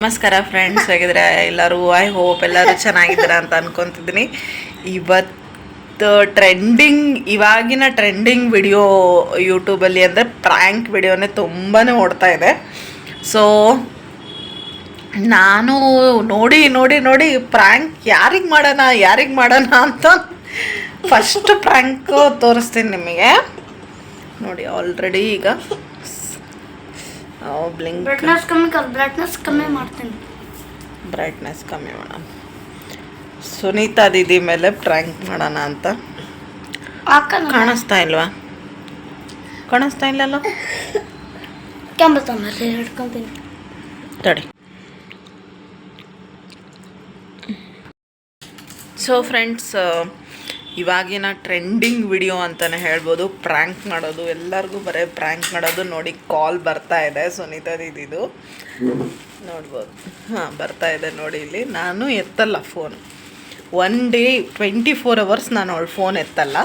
ನಮಸ್ಕಾರ ಫ್ರೆಂಡ್ಸ್, ಹೇಗಿದ್ರೆ ಎಲ್ಲರೂ? I hope ಎಲ್ಲರೂ ಚೆನ್ನಾಗಿದ್ದೀರಾ ಅಂತ ಅನ್ಕೊತಿದ್ದೀನಿ. ಇವತ್ತು ಇವಾಗಿನ ಟ್ರೆಂಡಿಂಗ್ ವಿಡಿಯೋ ಯೂಟ್ಯೂಬಲ್ಲಿ ಅಂದರೆ ಪ್ರ್ಯಾಂಕ್ ವಿಡಿಯೋನೇ ತುಂಬಾ ಓಡ್ತಾ ಇದೆ. ಸೊ ನಾನು ನೋಡಿ ನೋಡಿ ನೋಡಿ ಪ್ರ್ಯಾಂಕ್ ಯಾರಿಗೆ ಮಾಡೋಣ ಅಂತ ಫಸ್ಟ್ ಪ್ರ್ಯಾಂಕು ತೋರಿಸ್ತೀನಿ ನಿಮಗೆ. ನೋಡಿ, ಆಲ್ರೆಡಿ ಈಗ ಬ್ರೈಟ್ನೆಸ್ ಕಮ್ಮಿ ಮಾಡ್ತೀನಿ. ಬ್ರೈಟ್ನೆಸ್ ಕಮ್ಮಿ ಮಾಡೋಣ. ಸುನೀತಾ ದೀದಿ ಮೇಲೆ ಪ್ರ್ಯಾಂಕ್ ಮಾಡೋಣ ಅಂತ. ಕಾಣಿಸ್ತಾ ಇಲ್ಲಲ್ಲ? ಹಿಡ್ಕೊತೀನಿ ತಡಿ. ಸೊ ಫ್ರೆಂಡ್ಸ್, ಇವಾಗಿನ ಟ್ರೆಂಡಿಂಗ್ ವಿಡಿಯೋ ಅಂತಲೇ ಹೇಳ್ಬೋದು ಪ್ರ್ಯಾಂಕ್ ಮಾಡೋದು. ಎಲ್ಲರಿಗೂ ಬರೀ ಪ್ರ್ಯಾಂಕ್ ಮಾಡೋದು. ನೋಡಿ, ಕಾಲ್ ಬರ್ತಾ ಇದೆ ಸುನೀತಾ ದೀದಿದು, ನೋಡ್ಬೋದು. ಬರ್ತಾ ಇದೆ ನೋಡಿ. ಇಲ್ಲಿ ನಾನು ಎತ್ತಲ್ಲ ಫೋನ್. 1 ಡೇ 24 hours ನಾನು ಅವಳ ಫೋನ್ ಎತ್ತಲ್ಲ.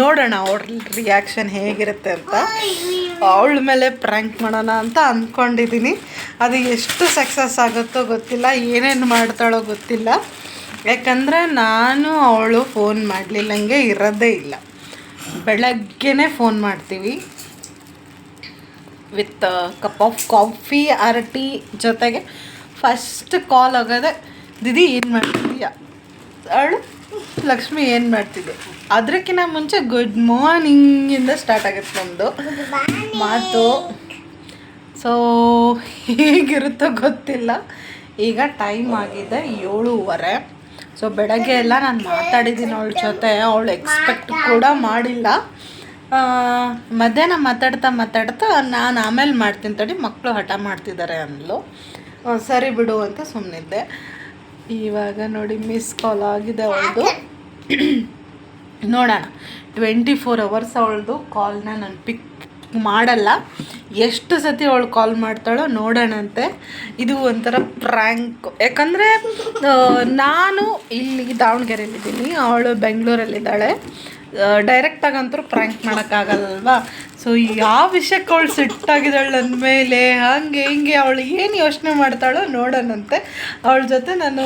ನೋಡೋಣ ಅವಳ ರಿಯಾಕ್ಷನ್ ಹೇಗಿರುತ್ತೆ ಅಂತ. ಅವಳ ಮೇಲೆ ಪ್ರ್ಯಾಂಕ್ ಮಾಡೋಣ ಅಂತ ಅಂದ್ಕೊಂಡಿದ್ದೀನಿ. ಅದು ಎಷ್ಟು ಸಕ್ಸಸ್ ಆಗುತ್ತೋ ಗೊತ್ತಿಲ್ಲ, ಏನೇನು ಮಾಡ್ತಾಳೋ ಗೊತ್ತಿಲ್ಲ. ಯಾಕಂದರೆ ನಾನು ಅವಳು ಫೋನ್ ಮಾಡಲಿಲ್ಲಂಗೆ ಇರೋದೇ ಇಲ್ಲ. ಬೆಳಗ್ಗೆನೇ ಫೋನ್ ಮಾಡ್ತೀವಿ with cup of coffee or tea ಜೊತೆಗೆ. ಫಸ್ಟ್ ಕಾಲ್ ಆಗೋದೆ, ದೀದಿ ಏನು ಮಾಡ್ತಿದ್ದೀಯಾ? ಅವಳು ಲಕ್ಷ್ಮಿ ಏನು ಮಾಡ್ತಿದ್ದೆ? ಅದಕ್ಕಿಂತ ಮುಂಚೆ ಗುಡ್ ಮಾರ್ನಿಂಗಿಂದ ಸ್ಟಾರ್ಟ್ ಆಗುತ್ತೆ ನಮ್ಮದು ಮಾತು. ಸೊ ಹೇಗಿರುತ್ತೋ ಗೊತ್ತಿಲ್ಲ. ಈಗ ಟೈಮ್ ಆಗಿದೆ 7:15. ಸೊ ಬೆಳಗ್ಗೆ ಎಲ್ಲ ನಾನು ಮಾತಾಡಿದ್ದೀನಿ ಅವಳ ಜೊತೆ. ಅವಳು ಎಕ್ಸ್ಪೆಕ್ಟ್ ಕೂಡ ಮಾಡಿಲ್ಲ. ಮಧ್ಯಾಹ್ನ ಮಾತಾಡ್ತಾ ನಾನು ಆಮೇಲೆ ಮಾಡ್ತೀನಿ ತಡಿ, ಮಕ್ಕಳು ಹಠ ಮಾಡ್ತಿದ್ದಾರೆ ಅಂದ್ಲು. ಸರಿ ಬಿಡು ಅಂತ ಸುಮ್ಮನಿದ್ದೆ. ಇವಾಗ ನೋಡಿ, ಮಿಸ್ ಕಾಲ್ ಆಗಿದೆ ಅವಳದು. ನೋಡೋಣ, 24 hours ಅವಳದು ಕಾಲ್ನ ನಾನು ಪಿಕ್ ಮಾಡಲ್ಲ. ಎಷ್ಟು ಸತಿ ಅವಳು ಕಾಲ್ ಮಾಡ್ತಾಳೋ ನೋಡೋಣಂತೆ. ಇದು ಒಂಥರ ಪ್ರ್ಯಾಂಕ್. ಯಾಕಂದರೆ ನಾನು ಇಲ್ಲಿ ದಾವಣಗೆರೆಯಲ್ಲಿದ್ದೀನಿ, ಅವಳು ಬೆಂಗಳೂರಲ್ಲಿದ್ದಾಳೆ. ಡೈರೆಕ್ಟಾಗಂತೂ ಪ್ರ್ಯಾಂಕ್ ಮಾಡೋಕ್ಕಾಗಲ್ಲಲ್ವ. ಸೊ ಯಾವ ವಿಷಯಕ್ಕೆ ಅವಳು ಸಿಟ್ಟಾಗಿದ್ದಾಳೆ ನನ್ನ ಮೇಲೆ, ಹಿಂಗೆ ಅವಳು ಏನು ಯೋಚನೆ ಮಾಡ್ತಾಳೋ ನೋಡೋಣಂತೆ. ಅವಳ ಜೊತೆ ನಾನು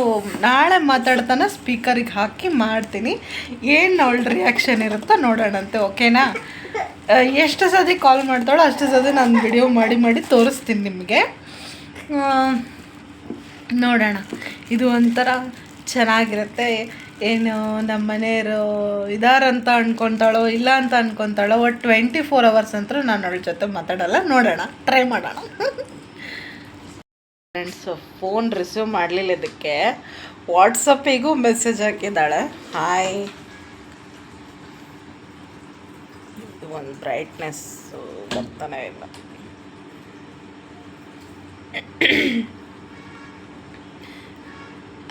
ನಾಳೆ ಮಾತಾಡ್ತಾನೆ ಸ್ಪೀಕರಿಗೆ ಹಾಕಿ ಮಾಡ್ತೀನಿ. ಏನು ಅವಳ ರಿಯಾಕ್ಷನ್ ಇರುತ್ತೋ ನೋಡೋಣಂತೆ. ಓಕೆನಾ? ಎಷ್ಟು ಸತಿ ಕಾಲ್ ಮಾಡ್ತಾಳೋ ಅಷ್ಟು ಸತಿ ನಾನು ವಿಡಿಯೋ ಮಾಡಿ ತೋರಿಸ್ತೀನಿ ನಿಮಗೆ. ನೋಡೋಣ, ಇದು ಒಂಥರ ಚೆನ್ನಾಗಿರುತ್ತೆ. ಏನು ನಮ್ಮ ಮನೆಯವರು ಇದಾರಂತ ಅಂದ್ಕೊತಾಳೋ ಇಲ್ಲ ಅಂತ ಅಂದ್ಕೊತಾಳೋ. ಒಟ್ಟು 24 hours ಅಂತೂ ನಾನು ಅವಳ ಜೊತೆ ಮಾತಾಡಲ್ಲ. ನೋಡೋಣ, ಟ್ರೈ ಮಾಡೋಣ. ಫ್ರೆಂಡ್ಸು, ಫೋನ್ ರಿಸೀವ್ ಮಾಡಲಿಲ್ಲ. ಇದಕ್ಕೆ ವಾಟ್ಸಪ್ಪಿಗೂ ಮೆಸೇಜ್ ಹಾಕಿದ್ದಾಳೆ, ಹಾಯ್. ಒಂದು ಬ್ರೈಟ್ನೆಸ್ ಬರ್ತಾನೆ ಇಲ್ಲ.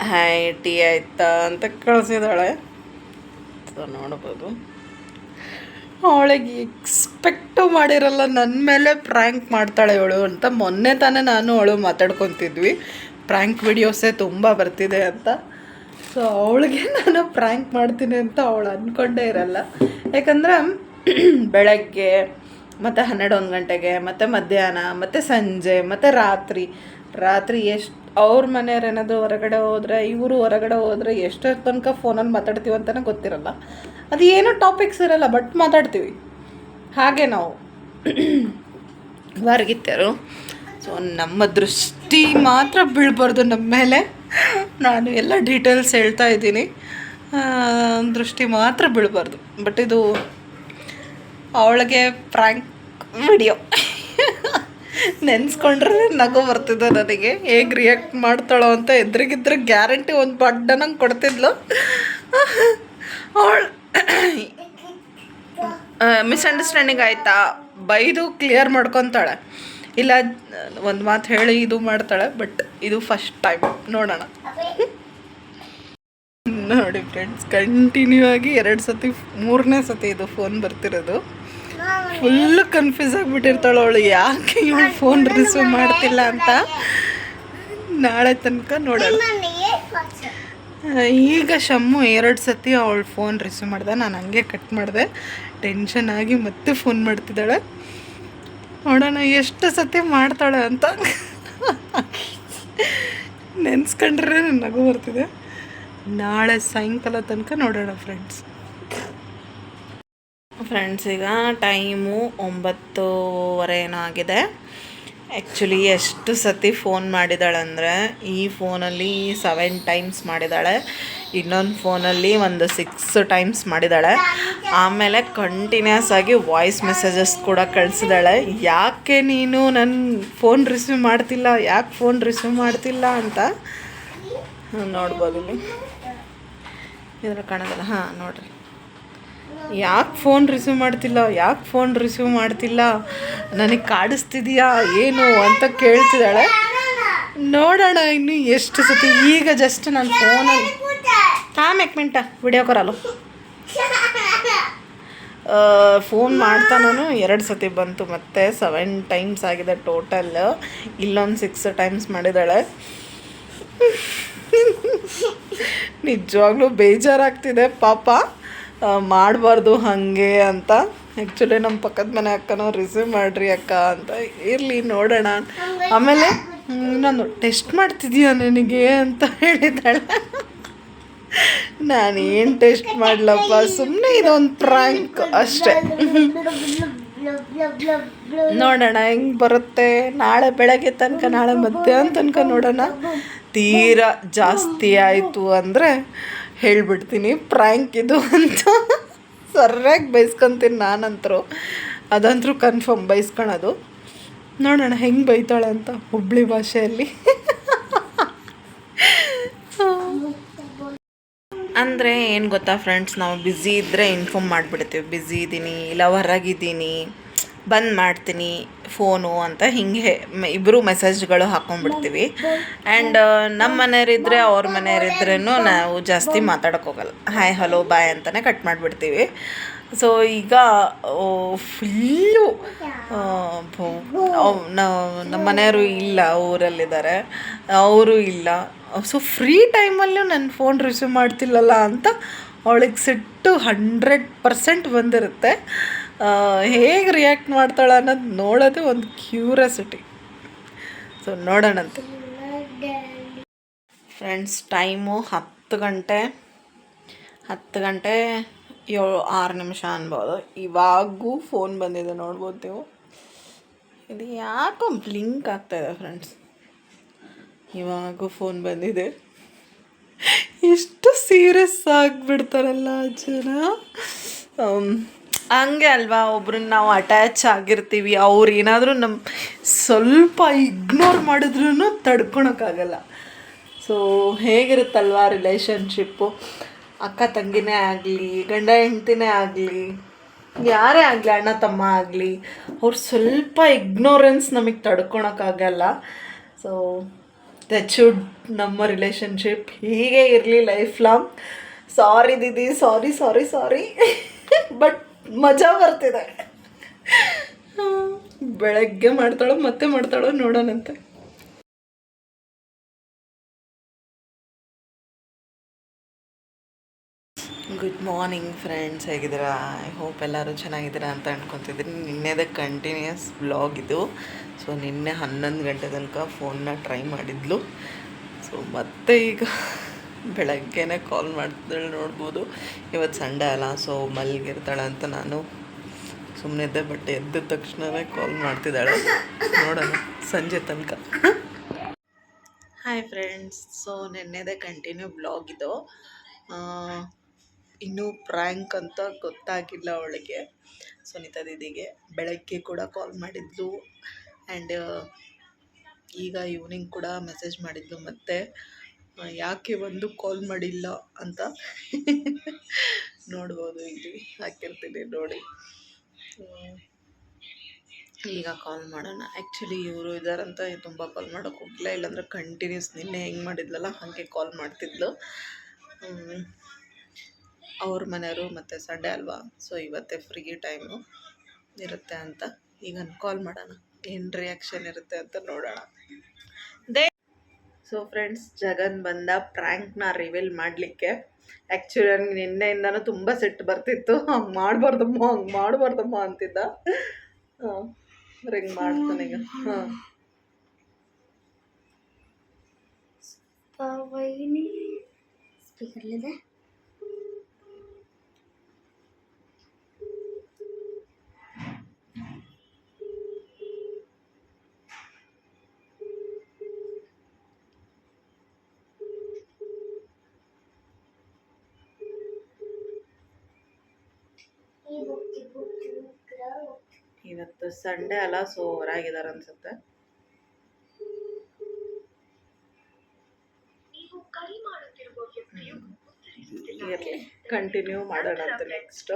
ಹಾಯ್, ಟೀ ಆಯ್ತಾ ಅಂತ ಕಳಿಸಿದಾಳೆ. ನೋಡ್ಬೋದು, ಅವಳಿಗೆ ಎಕ್ಸ್ಪೆಕ್ಟು ಮಾಡಿರಲ್ಲ ನನ್ನ ಮೇಲೆ ಪ್ರ್ಯಾಂಕ್ ಮಾಡ್ತಾಳೆ ಇವಳು ಅಂತ. ಮೊನ್ನೆ ತಾನೇ ನಾನು ಅವಳು ಮಾತಾಡ್ಕೊತಿದ್ವಿ, ಪ್ರ್ಯಾಂಕ್ ವಿಡಿಯೋಸೇ ತುಂಬ ಬರ್ತಿದೆ ಅಂತ. ಸೊ ಅವಳಿಗೆ ನಾನು ಪ್ರ್ಯಾಂಕ್ ಮಾಡ್ತೀನಿ ಅಂತ ಅವಳು ಅಂದ್ಕೊಂಡೇ ಇರಲ್ಲ. ಯಾಕಂದರೆ ಬೆಳಗ್ಗೆ ಮತ್ತು 12-1 ಗಂಟೆಗೆ, ಮತ್ತು ಮಧ್ಯಾಹ್ನ, ಮತ್ತು ಸಂಜೆ, ಮತ್ತು ರಾತ್ರಿ ಎಷ್ಟು ಅವ್ರ ಮನೆಯವ್ರು ಏನಾದರೂ ಹೊರಗಡೆ ಹೋದರೆ, ಇವರು ಹೊರಗಡೆ ಹೋದರೆ ಎಷ್ಟೊತ್ತು ತನಕ ಫೋನಲ್ಲಿ ಮಾತಾಡ್ತೀವಿ ಅಂತಲೇ ಗೊತ್ತಿರಲ್ಲ. ಅದು ಏನೋ ಟಾಪಿಕ್ಸ್ ಇರಲ್ಲ, ಬಟ್ ಮಾತಾಡ್ತೀವಿ ಹಾಗೆ ನಾವು ಹೊರಗಿತ್ತರು. ಸೊ ನಮ್ಮ ದೃಷ್ಟಿ ಮಾತ್ರ ಬೀಳ್ಬಾರ್ದು ನಮ್ಮ ಮೇಲೆ. ನಾನು ಎಲ್ಲ ಡೀಟೇಲ್ಸ್ ಹೇಳ್ತಾ ಇದ್ದೀನಿ, ದೃಷ್ಟಿ ಮಾತ್ರ ಬೀಳ್ಬಾರ್ದು. ಬಟ್ ಇದು ಅವಳಿಗೆ ಪ್ರ್ಯಾಂಕ್ ವಿಡಿಯೋ ನೆನೆಸ್ಕೊಂಡ್ರೆ ನಗು ಬರ್ತಿದ್ದೆ ನನಗೆ. ಹೇಗೆ ರಿಯಾಕ್ಟ್ ಮಾಡ್ತಾಳೋ ಅಂತ. ಎದುರಿಗಿದ್ರೆ ಗ್ಯಾರಂಟಿ ಒಂದು ಬಡ್ಡನಂಗೆ ಕೊಡ್ತಿದ್ಲು. ಅವಳು ಮಿಸ್ಅಂಡರ್ಸ್ಟ್ಯಾಂಡಿಂಗ್ ಆಯಿತಾ, ಬೈದು ಕ್ಲಿಯರ್ ಮಾಡ್ಕೊತಾಳೆ, ಇಲ್ಲ ಒಂದು ಮಾತು ಹೇಳಿ ಇದು ಮಾಡ್ತಾಳೆ. ಬಟ್ ಇದು ಫಸ್ಟ್ ಟೈಮ್. ನೋಡೋಣ. ನೋಡಿ ಫ್ರೆಂಡ್ಸ್, ಕಂಟಿನ್ಯೂ ಆಗಿ 2 ಸತಿ 3ನೇ ಸತಿ ಇದು ಫೋನ್ ಬರ್ತಿರೋದು. ಫುಲ್ಲು ಕನ್ಫ್ಯೂಸ್ ಆಗಿಬಿಟ್ಟಿರ್ತಾಳೆ ಅವಳು, ಯಾಕೆ ಇವಳು ಫೋನ್ ರಿಸೀವ್ ಮಾಡ್ತಿಲ್ಲ ಅಂತ. ನಾಳೆ ತನಕ ನೋಡೋಣ. ಈಗ ಶಮ್ಮು 2 ಸತಿ ಅವಳು ಫೋನ್ ರಿಸೀವ್ ಮಾಡ್ದೆ. ನಾನು ಹಂಗೆ ಕಟ್ ಮಾಡಿದೆ. ಟೆನ್ಷನ್ ಆಗಿ ಮತ್ತೆ ಫೋನ್ ಮಾಡ್ತಿದ್ದಾಳೆ. ನೋಡೋಣ ಎಷ್ಟು ಸತಿ ಮಾಡ್ತಾಳೆ ಅಂತ. ನೆನ್ಸ್ಕೊಂಡ್ರೆ ನನ್ನ ನಗು ಬರ್ತಿದೆ. ನಾಳೆ ಸಾಯಂಕಾಲ ತನಕ ನೋಡೋಣ ಫ್ರೆಂಡ್ಸ್. ಈಗ ಟೈಮು 9:30 ಏನೋ ಆಗಿದೆ. ಆ್ಯಕ್ಚುಲಿ ಎಷ್ಟು ಸತಿ ಫೋನ್ ಮಾಡಿದಾಳಂದರೆ ಈ ಫೋನಲ್ಲಿ 7 ಟೈಮ್ಸ್ ಮಾಡಿದ್ದಾಳೆ, ಇನ್ನೊಂದು ಫೋನಲ್ಲಿ ಒಂದು 6 ಟೈಮ್ಸ್ ಮಾಡಿದ್ದಾಳೆ. ಆಮೇಲೆ ಕಂಟಿನ್ಯೂಸ್ ಆಗಿ ವಾಯ್ಸ್ ಮೆಸೇಜಸ್ ಕೂಡ ಕಳಿಸಿದಾಳೆ, ಯಾಕೆ ನೀನು ನನ್ನ ಫೋನ್ ರಿಸೀವ್ ಮಾಡ್ತಿಲ್ಲ ಅಂತ. ನೋಡ್ಬೋದು ಇಲ್ಲಿ ಇದರ ಕಾಣೋದಲ್ಲ. ಹಾಂ ನೋಡಿರಿ, ಯಾಕೆ ಫೋನ್ ರಿಸೀವ್ ಮಾಡ್ತಿಲ್ಲ ನನಗೆ ಕಾಡಿಸ್ತಿದೀಯಾ ಏನು ಅಂತ ಕೇಳ್ತಿದ್ದಾಳೆ. ನೋಡೋಣ ಇನ್ನು ಎಷ್ಟು ಸತಿ. ಈಗ ಜಸ್ಟ್ ನನ್ನ ಫೋನಲ್ಲಿ ಮಿಂಟ ವಿಡಿಯೋ ಕೊರಲು ಫೋನ್ ಮಾಡ್ತಾ ನಾನು 2 ಸತಿ ಬಂತು, ಮತ್ತೆ 7 ಟೈಮ್ಸ್ ಆಗಿದೆ ಟೋಟಲ್. ಇಲ್ಲೊಂದು 6 ಟೈಮ್ಸ್ ಮಾಡಿದ್ದಾಳೆ. ನಿಜವಾಗ್ಲೂ ಬೇಜಾರಾಗ್ತಿದೆ ಪಾಪ, ಮಾಡಬಾರ್ದು ಹಾಗೆ ಅಂತ. ಆ್ಯಕ್ಚುಲಿ ನಮ್ಮ ಪಕ್ಕದ ಮನೆ ಅಕ್ಕನೋ ರಿಸೀವ್ ಮಾಡಿರಿ ಅಕ್ಕ ಅಂತ. ಇರಲಿ ನೋಡೋಣ. ಆಮೇಲೆ ನಾನು ಟೆಸ್ಟ್ ಮಾಡ್ತಿದ್ದೀಯ ನನಗೆ ಅಂತ ಹೇಳಿದ್ದಾಳೆ. ನಾನೇನು ಟೆಸ್ಟ್ ಮಾಡಲಪ್ಪ, ಸುಮ್ಮನೆ ಇದೊಂದು ಪ್ರ್ಯಾಂಕ್ ಅಷ್ಟೇ. ನೋಡೋಣ ಹೆಂಗೆ ಬರುತ್ತೆ. ನಾಳೆ ಬೆಳಗ್ಗೆ ತನಕ, ನಾಳೆ ಮಧ್ಯಾಹ್ನ ತನಕ ನೋಡೋಣ. ತೀರಾ ಜಾಸ್ತಿ ಆಯಿತು ಅಂದರೆ ಹೇಳ್ಬಿಡ್ತೀನಿ ಪ್ರ್ಯಾಂಕ್ ಇದು ಅಂತ. ಸರಿಯಾಗಿ ಬೈಸ್ಕೊತೀನಿ ನಾನಂತರೂ, ಅದಂತರೂ ಕನ್ಫರ್ಮ್ ಬೈಸ್ಕೊಳೋದು. ನೋಡೋಣ ಹೆಂಗೆ ಬೈತಾಳೆ ಅಂತ ಹುಬ್ಳಿ ಭಾಷೆಯಲ್ಲಿ. ಅಂದರೆ ಏನು ಗೊತ್ತಾ ಫ್ರೆಂಡ್ಸ್, ನಾವು ಬ್ಯುಸಿ ಇದ್ದರೆ ಇನ್ಫಾರ್ಮ್ ಮಾಡಿಬಿಡ್ತೀವಿ, ಬ್ಯುಸಿ ಇದ್ದೀನಿ ಇಲ್ಲ ಹೊರಗಿದ್ದೀನಿ ಬಂದು ಮಾಡ್ತೀನಿ ಫೋನು ಅಂತ. ಹಿಂಗೆ ಇಬ್ಬರು ಮೆಸೇಜ್ಗಳು ಹಾಕ್ಕೊಂಡ್ಬಿಡ್ತೀವಿ. ಆ್ಯಂಡ್ ನಮ್ಮ ಮನೆಯವರಿದ್ದರೆ ಅವ್ರ ಮನೆಯವರಿದ್ರೂ ನಾವು ಜಾಸ್ತಿ ಮಾತಾಡೋಕ್ಕೋಗಲ್ಲ, ಹಾಯ್ ಹಲೋ ಬಾಯ್ ಅಂತಲೇ ಕಟ್ ಮಾಡಿಬಿಡ್ತೀವಿ. ಸೊ ಈಗ ಫುಲ್ಲು ನಮ್ಮ ಮನೆಯವರು ಇಲ್ಲ, ಊರಲ್ಲಿದ್ದಾರೆ, ಅವರು ಇಲ್ಲ. ಸೊ ಫ್ರೀ ಟೈಮಲ್ಲೂ ನನ್ನ ಫೋನ್ ರಿಸೀವ್ ಮಾಡ್ತಿಲ್ಲಲ್ಲ ಅಂತ ಅವಳಿಗೆ ಸಿಟ್ಟು 100% ಬಂದಿರುತ್ತೆ. ಹೇಗೆ ರಿಯಾಕ್ಟ್ ಮಾಡ್ತಾಳೆ ಅನ್ನೋದು ನೋಡೋದೇ ಒಂದು ಕ್ಯೂರಿಯಾಸಿಟಿ. ಸೊ ನೋಡೋಣಂತೆ ಫ್ರೆಂಡ್ಸ್. ಟೈಮು 10 ಗಂಟೆ 6 ನಿಮಿಷ ಅನ್ಬೋದು. ಇವಾಗೂ ಫೋನ್ ಬಂದಿದೆ, ನೋಡ್ಬೋದು ನೀವು. ಇದು ಯಾಕೋ ಬ್ಲಿಂಕ್ ಆಗ್ತಾಯಿದೆ ಫ್ರೆಂಡ್ಸ್. ಇವಾಗೂ ಫೋನ್ ಬಂದಿದೆ. ಎಷ್ಟು ಸೀರಿಯಸ್ ಆಗಿಬಿಡ್ತಾರಲ್ಲ ಜನ. ಹಂಗೆ ಅಲ್ವಾ, ಒಬ್ರನ್ನ ನಾವು ಅಟ್ಯಾಚ್ ಆಗಿರ್ತೀವಿ, ಅವ್ರು ಏನಾದರೂ ನಮ್ಮ ಸ್ವಲ್ಪ ಇಗ್ನೋರ್ ಮಾಡಿದ್ರೂ ತಡ್ಕೊಳಕ್ಕಾಗಲ್ಲ. ಸೊ ಹೇಗಿರುತ್ತಲ್ವ ರಿಲೇಷನ್ಶಿಪ್ಪು, ಅಕ್ಕ ತಂಗಿನೇ ಆಗಲಿ, ಗಂಡ ಹೆಂಡ್ತಿನೇ ಆಗಲಿ, ಯಾರೇ ಆಗಲಿ, ಅಣ್ಣ ತಮ್ಮ ಆಗಲಿ, ಅವ್ರು ಸ್ವಲ್ಪ ಇಗ್ನೋರೆನ್ಸ್ ನಮಗೆ ತಡ್ಕೊಳಕ್ಕಾಗಲ್ಲ. ಸೊ ದಟ್ ಶುಡ್ ನಮ್ಮ ರಿಲೇಷನ್ಶಿಪ್ ಹೀಗೆ ಇರಲಿ life long. Sorry Didi, sorry but ಮಜಾ ಬರ್ತಿದೆ. ಬೆಳಗ್ಗೆ ಮಾಡ್ತಾಳೋ ಮತ್ತೆ ಮಾಡ್ತಾಳೋ ನೋಡೋಣಂತೆ. ಗುಡ್ ಮಾರ್ನಿಂಗ್ ಫ್ರೆಂಡ್ಸ್, ಹೇಗಿದ್ದೀರಾ? ಐ ಹೋಪ್ ಎಲ್ಲರೂ ಚೆನ್ನಾಗಿದ್ದೀರಾ ಅಂತ ಅನ್ಕೊತಿದ್ದೀನಿ. ನಿನ್ನೆದೇ ಕಂಟಿನ್ಯೂಸ್ ವ್ಲಾಗ್ ಇದು. ಸೊ ನಿನ್ನೆ 11 ಗಂಟೆ ತನಕ ಫೋನ್ನ ಟ್ರೈ ಮಾಡಿದ್ಲು. ಸೊ ಮತ್ತೆ ಈಗ ಬೆಳಗ್ಗೆನೇ ಕಾಲ್ ಮಾಡ್ತಿದ್ದಾಳೆ, ನೋಡ್ಬೋದು. ಇವತ್ತು ಸಂಡೇ ಅಲ್ಲ, ಸೊ ಮಲಗಿರ್ತಾಳೆ ಅಂತ ನಾನು ಸುಮ್ಮನೆ ಇದ್ದೆ. ಬಟ್ ಎದ್ದ ತಕ್ಷಣವೇ ಕಾಲ್ ಮಾಡ್ತಿದ್ದಾಳೆ. ನೋಡೋಣ ಸಂಜೆ ತನಕ. ಹಾಯ್ ಫ್ರೆಂಡ್ಸ್, ಸೊ ನಿನ್ನೆದೇ ಕಂಟಿನ್ಯೂ ಬ್ಲಾಗ್ ಇದು. ಇನ್ನೂ ಪ್ರ್ಯಾಂಕ್ ಅಂತ ಗೊತ್ತಾಗಿಲ್ಲ ಅವಳಿಗೆ, ಸುನೀತಾ ದೀದಿಗೆ. ಬೆಳಗ್ಗೆ ಕೂಡ ಕಾಲ್ ಮಾಡಿದ್ಲು, ಆ್ಯಂಡ್ ಈಗ ಈವ್ನಿಂಗ್ ಕೂಡ ಮೆಸೇಜ್ ಮಾಡಿದ್ಲು. ಮತ್ತು ಯಾಕೆ ಒಂದು ಕಾಲ್ ಮಾಡಿಲ್ಲ ಅಂತ ನೋಡ್ಬೋದು, ಇಲ್ಲಿ ಹಾಕಿರ್ತೀನಿ ನೋಡಿ. ಈಗ ಕಾಲ್ ಮಾಡೋಣ. ಆ್ಯಕ್ಚುಲಿ ಇವರು ಇದ್ದಾರಂತ ತುಂಬ ಕಾಲ್ ಮಾಡೋಕ್ಕೆ ಹೋಗಿಲ್ಲ, ಇಲ್ಲಾಂದ್ರೆ ಕಂಟಿನ್ಯೂಸ್ ನಿನ್ನೆ ಹೆಂಗೆ ಮಾಡಿದ್ಲಲ್ಲ ಹಾಗೆ ಕಾಲ್ ಮಾಡ್ತಿದ್ಲು. ಅವ್ರ ಮನೆಯವರು ಮತ್ತು ಸಂಡೇ ಅಲ್ವಾ, ಸೊ ಇವತ್ತೇ ಫ್ರೀ ಟೈಮು ಇರುತ್ತೆ ಅಂತ ಈಗ ಕಾಲ್ ಮಾಡೋಣ. ಏನು ರಿಯಾಕ್ಷನ್ ಇರುತ್ತೆ ಅಂತ ನೋಡೋಣ. ಸೊ ಫ್ರೆಂಡ್ಸ್, ಜಗನ್ ಬಂದ ಪ್ರ್ಯಾಂಕ್ನ ರಿವೀಲ್ ಮಾಡಲಿಕ್ಕೆ. ಆ್ಯಕ್ಚುಲಿ ನನಗೆ ನಿನ್ನೆಯಿಂದನೂ ತುಂಬ ಸಿಟ್ಟು ಬರ್ತಿತ್ತು. ಹಂಗೆ ಮಾಡಬಾರ್ದಮ್ಮ ಅಂತಿದ್ದ. ಹಿಂಗೆ ಮಾಡ್ತಾನೆ ಈಗ. ಹೋಗಿನಿ ಸ್ಪೀಕರ್ಲಿದೆ. ಇವತ್ತು ಸಂಡೇ ಅಲ್ಲ, ಸೊ ಹೊರಾಗಿದ್ದಾರೆ ಅನ್ಸುತ್ತೆ. ಕಂಟಿನ್ಯೂ ಮಾಡೋಣ ಅಂತ ನೆಕ್ಸ್ಟ್.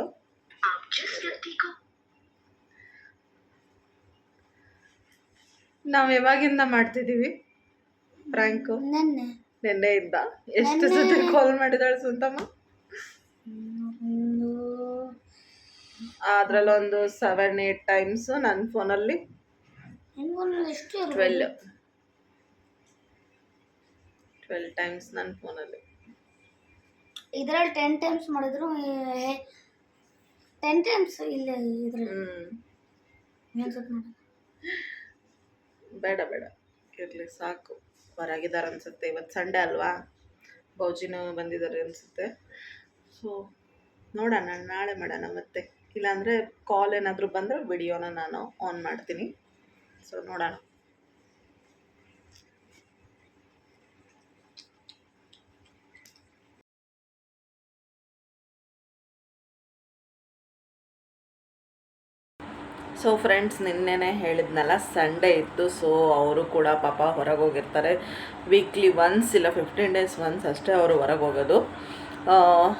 ನಾವು ಯಾವಾಗಿಂದ ಮಾಡ್ತಿದ್ದೀವಿ ಪ್ರ್ಯಾಂಕು? ನೆನ್ನೆಯಿಂದ. ಎಷ್ಟು ಸತಿ ಕಾಲ್ ಮಾಡಿದಾಳೆ ಸುಂತಮ್ಮ? ಅದ್ರಲ್ಲೊಂದು 7-8 ಟೈಮ್ಸ್ ನನ್ನ ಫೋನಲ್ಲಿ. 12 ಟೈಮ್ಸ್ ನನ್ನ ಫೋನಲ್ಲಿ. ಇದರಲ್ಲಿ 10 ಟೈಮ್ಸ್ ಮಾಡಿದ್ರು 10 ಟೈಮ್ಸ್ ಇಲ್ಲ ಇದ್ರಲ್ಲಿ. ಬೇಡ ಇರಲಿ ಸಾಕು. ಹೊರಗಿದ್ದಾರೆ ಅನ್ಸುತ್ತೆ, ಇವತ್ತು ಸಂಡೇ ಅಲ್ವಾ, ಬೌಜಿನೂ ಬಂದಿದ್ದಾರೆ ಅನ್ಸುತ್ತೆ. ಸೊ ನೋಡೋಣ, ನಾಳೆ ಮಾಡೋಣ ಮತ್ತೆ. ಇಲ್ಲಾಂದರೆ ಕಾಲ್ ಏನಾದರೂ ಬಂದರೆ ವಿಡಿಯೋನ ನಾನು ಆನ್ ಮಾಡ್ತೀನಿ. ಸೊ ನೋಡೋಣ. ಸೊ ಫ್ರೆಂಡ್ಸ್, ನಿನ್ನೆನೇ ಹೇಳಿದ್ನಲ್ಲ ಸಂಡೇ ಇತ್ತು. ಸೊ ಅವರು ಕೂಡ ಪಾಪ ಹೊರಗೆ ಹೋಗಿರ್ತಾರೆ. ವೀಕ್ಲಿ ಒನ್ಸ್ ಇಲ್ಲ 15 ಡೇಸ್ ಒನ್ಸ್ ಅಷ್ಟೇ ಅವರು ಹೊರಗೆ ಹೋಗೋದು.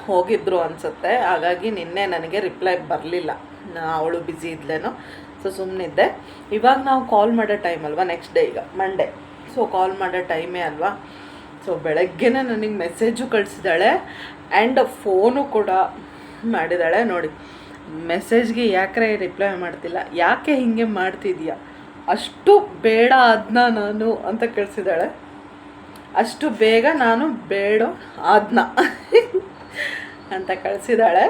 ಹೋಗಿದ್ರು ಅನಿಸುತ್ತೆ. ಹಾಗಾಗಿ ನಿನ್ನೆ ನನಗೆ ರಿಪ್ಲೈ ಬರಲಿಲ್ಲ, ಅವಳು ಬ್ಯುಸಿ ಇದ್ಲೇನೋ. ಸೊ ಸುಮ್ಮನಿದ್ದೆ. ಇವಾಗ ನಾವು ಕಾಲ್ ಮಾಡೋ ಟೈಮ್ ಅಲ್ವಾ, ನೆಕ್ಸ್ಟ್ ಡೇ ಈಗ ಮಂಡೇ. ಸೊ ಕಾಲ್ ಮಾಡೋ ಟೈಮೇ ಅಲ್ವಾ. ಸೊ ಬೆಳಗ್ಗೆನೇ ನನಗೆ ಮೆಸೇಜು ಕಳಿಸಿದ್ದಾಳೆ ಆ್ಯಂಡ್ ಫೋನು ಕೂಡ ಮಾಡಿದ್ದಾಳೆ. ನೋಡಿ, ಮೆಸೇಜ್ಗೆ ಯಾಕೆ ರಿಪ್ಲೈ ಮಾಡ್ತಿಲ್ಲ, ಯಾಕೆ ಹೀಗೆ ಮಾಡ್ತಿದ್ಯಾ, ಅಷ್ಟು ಬೇಡ ಅದನ್ನ ನಾನು ಅಂತ ಕಳಿಸಿದ್ದಾಳೆ. ಅಷ್ಟು ಬೇಗ ನಾನು ಬೇಡ ಅದನ್ನ ಅಂತ ಕಳಿಸಿದ್ದಾಳೆ.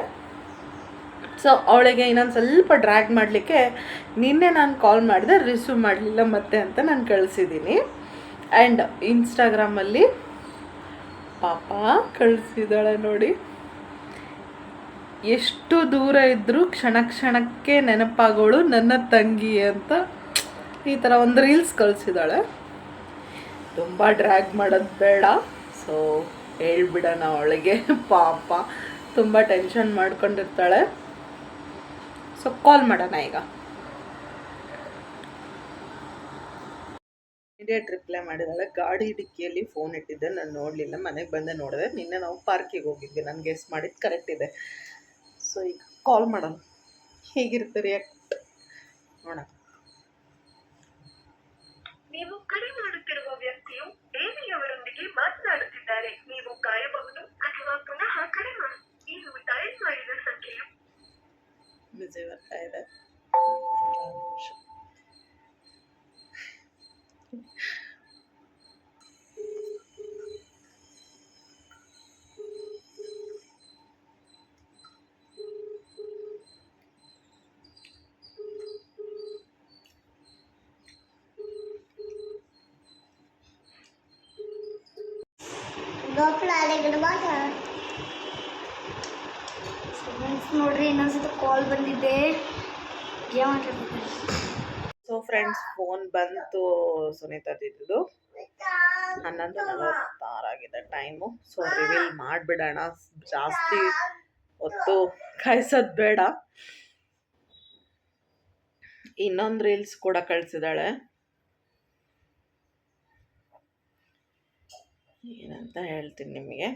ಸೊ ಅವಳಿಗೆ ಇನ್ನೊಂದು ಸ್ವಲ್ಪ ಡ್ರ್ಯಾಗ್ ಮಾಡಲಿಕ್ಕೆ ನಿನ್ನೆ ನಾನು ಕಾಲ್ ಮಾಡಿದೆ, ರಿಸೀವ್ ಮಾಡಲಿಲ್ಲ ಮತ್ತೆ ಅಂತ ನಾನು ಕಳಿಸಿದ್ದೀನಿ. ಆ್ಯಂಡ್ ಇನ್ಸ್ಟಾಗ್ರಾಮಲ್ಲಿ ಪಾಪ ಕಳಿಸಿದ್ದಾಳೆ ನೋಡಿ, ಎಷ್ಟು ದೂರ ಇದ್ದರೂ ಕ್ಷಣಕ್ಕೆ ನೆನಪಾಗೋಳು ನನ್ನ ತಂಗಿ ಅಂತ ಈ ಥರ ಒಂದು ರೀಲ್ಸ್ ಕಳಿಸಿದ್ದಾಳೆ. ತುಂಬ ಡ್ರ್ಯಾಗ್ ಮಾಡೋದು ಬೇಡ. ಸೊ ಹೇಳ್ಬಿಡೋಣ ಅವಳಿಗೆ, ಪಾಪ ತುಂಬ ಟೆನ್ಷನ್ ಮಾಡ್ಕೊಂಡಿರ್ತಾಳೆ. ಸೊ ಕಾಲ್ ಮಾಡೋಣ ಈಗ. ಇಮಿಡಿಯೇಟ್ ರಿಪ್ಲೈ ಮಾಡಿದಾಳೆ. ಗಾಡಿ ಡಿಕ್ಕಿಯಲ್ಲಿ ಫೋನ್ ಇಟ್ಟಿದ್ದೆ, ನಾನು ನೋಡಲಿಲ್ಲ, ಮನೆಗೆ ಬಂದೆ ನೋಡಿದೆ. ನಿನ್ನೆ ನಾವು ಪಾರ್ಕಿಗೆ ಹೋಗಿದ್ವಿ, ನಾನು ಗೆಸ್ ಮಾಡಿದ್ದು ಕರೆಕ್ಟ್ ಇದೆ. ಸೊ ಈಗ ಕಾಲ್ ಮಾಡೋಣ, ಹೇಗಿರುತ್ತೆ ರಿಯಾಕ್ಟ್ ನೋಡೋಣ. ನೀವು ಕರೆ ಮಾಡುತ್ತಿರುವ ವ್ಯಕ್ತಿಯು ದೇವಿಯವರೊಂದಿಗೆ ಮಾತನಾಡುತ್ತಿದ್ದಾರೆ. ನೀವು ಕಾಯಬಹುದು ಅಥವಾ ಪುನಃ ಕರೆ ಮಾಡಿ. ನೀವು ಡಯಲ್ ಮಾಡಿದ ಸಂಖ್ಯೆಯು ಬಿಸಿ ಬರ್ತಾ ಇದೆ. ನೋಡ್ರಿ, ಇನ್ನೊಂದ್ಸತಿ ಕಾಲ್ ಬಂದಿದೆ. ಸೊ ಫ್ರೆಂಡ್ಸ್, ಫೋನ್ ಬಂತು ಸುನೀತಾದಿದ್ದು. 11:46 ಆಗಿದೆ ಟೈಮು. ಸೊ ರಿವೀಲ್ ಮಾಡಿಬಿಡೋಣ, ಜಾಸ್ತಿ ಹೊತ್ತು ಕಾಯಿಸೋದು ಬೇಡ. ಇನ್ನೊಂದು ರೀಲ್ಸ್ ಕೂಡ ಕಳಿಸಿದಾಳೆ, ಏನಂತ ಹೇಳ್ತೀನಿ ನಿಮಗೆ.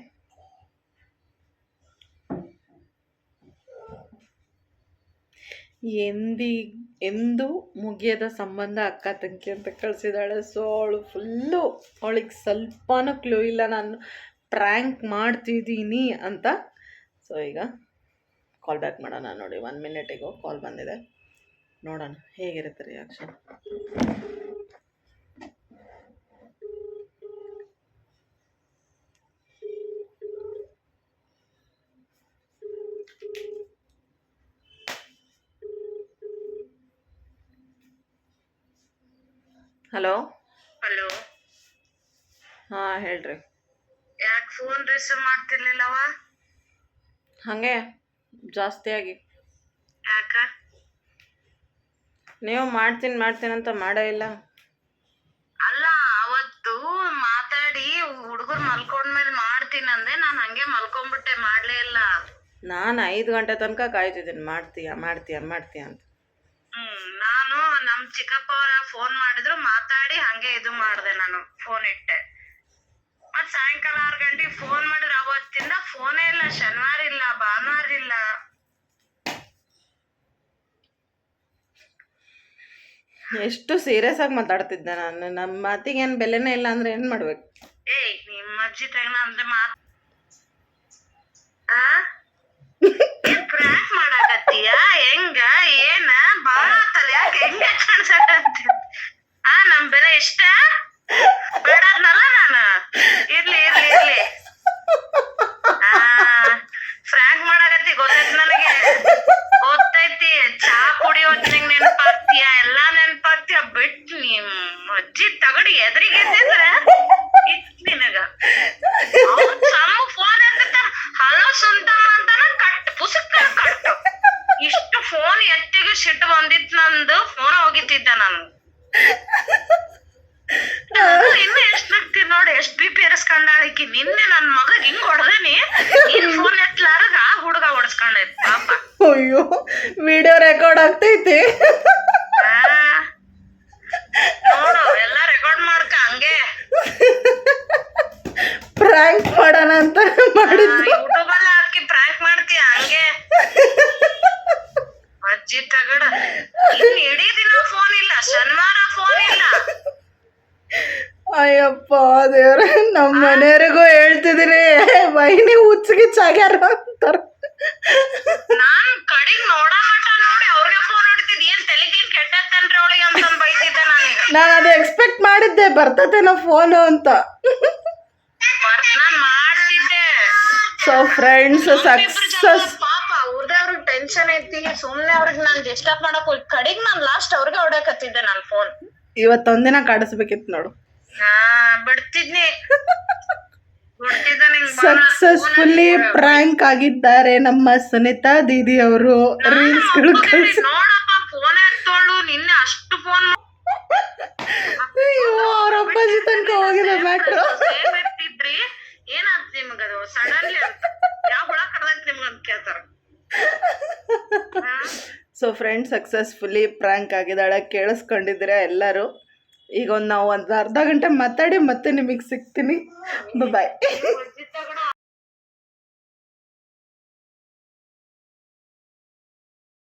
ಎಂದು ಮುಗಿಯದ ಸಂಬಂಧ ಅಕ್ಕ ತಂಗಿ ಅಂತ ಕಳಿಸಿದಾಳೆ. ಸೊ ಅವಳು ಫುಲ್ಲು, ಅವಳಿಗೆ ಸ್ವಲ್ಪನೂ ಕ್ಲೂ ಇಲ್ಲ ನಾನು ಪ್ರ್ಯಾಂಕ್ ಮಾಡ್ತಿದ್ದೀನಿ ಅಂತ. ಸೊ ಈಗ ಕಾಲ್ ಬ್ಯಾಕ್ ಮಾಡೋಣ. ನೋಡಿ, 1 ಮಿನಿಟಿಗೂ ಕಾಲ್ ಬಂದಿದೆ, ನೋಡೋಣ ಹೇಗಿರುತ್ತೆ ರಿಯಾಕ್ಷನ್. ಹಲೋ. ಹಲೋ. ಹಾಂ ಹೇಳ್ರಿ. ಫೋನ್ ರಿಸೀವ್ ಮಾಡ್ತಿರ್ಲಿಲ್ಲವ? ಹಾಗೆ ಜಾಸ್ತಿಯಾಗಿ. ಯಾಕ? ನೀವು ಮಾಡ್ತೀನಿ ಅಂತ ಮಾಡೇ ಇಲ್ಲ. ಅಲ್ಲ, ಅವತ್ತು ಮಾತಾಡಿ ಹುಡುಗರು ಮಲ್ಕೊಂಡ್ಮೇಲೆ ಮಾಡ್ತೀನಂದೆ, ನಾನು ಹಂಗೆ ಮಲ್ಕೊಂಡ್ಬಿಟ್ಟೆ, ಮಾಡ್ಲೇ ಇಲ್ಲ. ನಾನು 5 ಗಂಟೆ ತನಕ ಕಾಯ್ತಿದ್ದೀನಿ, ಮಾಡ್ತೀಯ ಅಂತ. ನಾನು ನಮ್ ಚಿಕ್ಕಪ್ಪ ಅವರ ಫೋನ್ ಮಾಡಿದ್ರು, ಮಾತಾಡಿ ಹಂಗೆ ಇದು ಮಾಡ್ದೆ, ನಾನು ಫೋನ್ ಇಟ್ಟೆ. ಮತ್ ಸಾಯಂಕಾಲ 6 ಗಂಟೆಗೆ ಫೋನ್ ಮಾಡಿದ್ರೆ ಅವತ್ತಿಂದ ಫೋನೇ ಇಲ್ಲ. ಶನಿವಾರ ಇಲ್ಲ, ಭಾನುವಾರ ಇಲ್ಲ. ಎಷ್ಟು ಸೀರಿಯಸ್ ಆಗಿ ಮಾತಾಡ್ತಿದ್ದೆ ನಾನು. ನಮ್ಮ ಮಾತಿಗೆ ಏನು ಬೆಲೆನೇ ಇಲ್ಲ ಅಂದ್ರೆ ಏನು ಮಾಡ್ಬೇಕು? ಏಯ್, ನಿಮ್ಮ ಅಜ್ಜಿ ತಗನ ಅಂದ್ರೆ ಪ್ರ್ಯಾಂಕ್ ಮಾಡಾಕತ್ತೀಯ? ಹೆಂಗ ಏನ ಬಾಳ ಆತಲ್ಲ? ಯಾಕೆ ಹೆಂಗ ಕಾಣಿಸಕತ್ತಿ? ನಮ್ ಬೆಲೆ ಇಷ್ಟ ಬೇಡದ್ನಲ್ಲ ನಾನು. ಇರ್ಲಿ ಫ್ರ್ಯಾಂಕ್ ಮಾಡಾಕತ್ತಿ, ಗೊತ್ತೈತಿ ನನಗೆ, ಗೊತ್ತೈತಿ. ಚಾ ಕುಡಿಯೋ ಹೊತ್ತಿನಾಗ ನೆನಪಾಗ್ತೀಯ, ಎಲ್ಲಾ ನೆನಪಾಗ್ತೀಯ. ಬಿಟ್ಟು ನಿಮ್ ಅಜ್ಜಿ ತಗಡಿ ಎದ್ರಿಗೆ ಇದ್ದಿದ್ರ ಇತ್ ನಿನಗ. ಫೋನ್ ಎತ್ತ, ಹಲೋ ಸುಂತಮ್ಮ ಅಂತಾನ, ಪುಸ್ತಕ ಕಟ್ಟು. ಇಷ್ಟು ಫೋನ್ ಎತ್ತಿಗೆ ಸಿಟ್ಟು ಬಂದಿತ್, ನಂದು ಫೋನ್ ಹೋಗಿತ್ತಿದ್ದ ನಾನು. ಇನ್ನು ಎಷ್ಟ್ ನಗ್ತಿ ನೋಡಿ, ಎಷ್ಟ್ ಬಿಪಿ ಏರಿಸ್ಕೊಂಡಾಳಿಕಿ. ನಿನ್ನೆ ನನ್ ಮಗಗ್ ಹಿಂಗ್ ಹೊಡೆದೇನಿ, ಇನ್ ಫೋನ್ ಎತ್ಲಾರಗ ಹುಡುಗ ಹೊಡ್ಸ್ಕೊಂಡೈತಿ ಪಾಪ. ಅಯ್ಯೋ, ವಿಡಿಯೋ ರೆಕಾರ್ಡ್ ಆಗ್ತೈತಿ. ನೋಡು, ಎಲ್ಲ ರೆಕಾರ್ಡ್ ಮಾಡ್ಕ ಹಂಗೆ. ಪ್ರ್ಯಾಂಕ್ ಮಾಡೋಣ ಅಂತ ಮಾಡಿದ್ದು. ಯೂಟ್ಯೂಬ್ ಅಲ್ಲಿ ಹಾಕಿ ಪ್ರ್ಯಾಂಕ್ ಮಾಡ್ತೀಯ ಹಂಗೆ. ಅಜ್ಜಿ ತಗಡ, ಇನ್ ಇಡೀ ದಿನ ಫೋನ್ ಇಲ್ಲ, ಶನಿವಾರ ಫೋನ್ ಇಲ್ಲ. ಅಯ್ಯಪ್ಪ ದೇವ್ರೆ, ನಮ್ಮ ಮನೆಯವರಿಗೂ ಹೇಳ್ತಿದ್ದೀನಿ, ವೈನಿ ಹುಚ್ಚಿಗಿಚ್ಚಾಗ್ಯಾರ ಅಂತಾರ. ನಾನ್ ಕಡಿಗ್ ನೋಡ ಮಟ್ಟ ನೋಡಿ ಅವ್ರಿಗೆ ಫೋನ್ ಹೊಡಿತಿದ್. ಏನ್ ತಲೆಗೆ ಕೆಟ್ಟತ್ತನ್ರಿ ಅವಳಿಗೆ ಅಂತ ಬೈತಿದ್ದೆ ನಾನೀಗ. ನಾನು ಅದು ಎಕ್ಸ್ಪೆಕ್ಟ್ ಮಾಡಿದ್ದೆ, ಬರ್ತತೇನೋ ಫೋನು ಅಂತ. ನಾನ್ ಮಾಡ್ತಿದ್ದೆ. So friends, success. ಪಾಪ ಅವ್ರದವ್ರಿಗೆ ಟೆನ್ಷನ್ ಐತಿ, ಸುಮ್ನೆ ಅವ್ರಿಗೆ ನಾನ್ ಡಿಸ್ಟರ್ಬ್ ಮಾಡಕ್ ಹೋಗಿ ಕಡಿಗ್ ನಾನ್ ಲಾಸ್ಟ್ ಅವ್ರಿಗೆ ಹೊಡ್ಯಾಕತ್ತಿದ್ದೆ ನಾನ್ ಫೋನ್. ಇವತ್ತೊಂದಿನ ಕಾಡಿಸ್ಬೇಕಿತ್ತು ನೋಡು. ಬಿಡ್ತಿದ್ನಿ. ಸಕ್ಸಸ್ಫುಲಿ ಪ್ರ್ಯಾಂಕ್ ಆಗಿದ್ದಾರೆ ನಮ್ಮ ಸುನಿತಾ ದೀದಿ ಅವರು. ರೀಲ್ಸ್ಗಳು ಕಳಿಸಿ. ನೋಡಪ್ಪ, ಫೋನ್ ಎತ್ತೋಳು ನಿನ್ನೆ ಅಷ್ಟು ಫೋನ್. ಅಯ್ಯೋ, ಅವ್ರ ಅಪ್ಪಾಜಿ ತನಕ ಹೋಗಿದೆ ಮ್ಯಾಟ್ರು. ಎತ್ತಿದ್ರಿ, ಏನಾಯ್ತು ನಿಮ್ಗದು ಸಡನ್ಲಿ ಅಂತ? ಯಾವ ಹುಳ ಕಡ್ದೈತಿ ನಿಮ್ಗ ಅಂತ ಕೇಳ್ತಾರ. ಸೊ ಫ್ರೆಂಡ್ಸ್, ಸಕ್ಸಸ್ಫುಲಿ ಪ್ರ್ಯಾಂಕ್ ಆಗಿದ್ದಾಳೆ, ಕೇಳಿಸ್ಕೊಂಡಿದ್ದೀರಾ ಎಲ್ಲರೂ. ಈಗ ನಾವು ಒಂದು ಅರ್ಧ ಗಂಟೆ ಮಾತಾಡಿ ಮತ್ತೆ ನಿಮಗೆ ಸಿಗ್ತೀನಿ. ಬಾಯ್.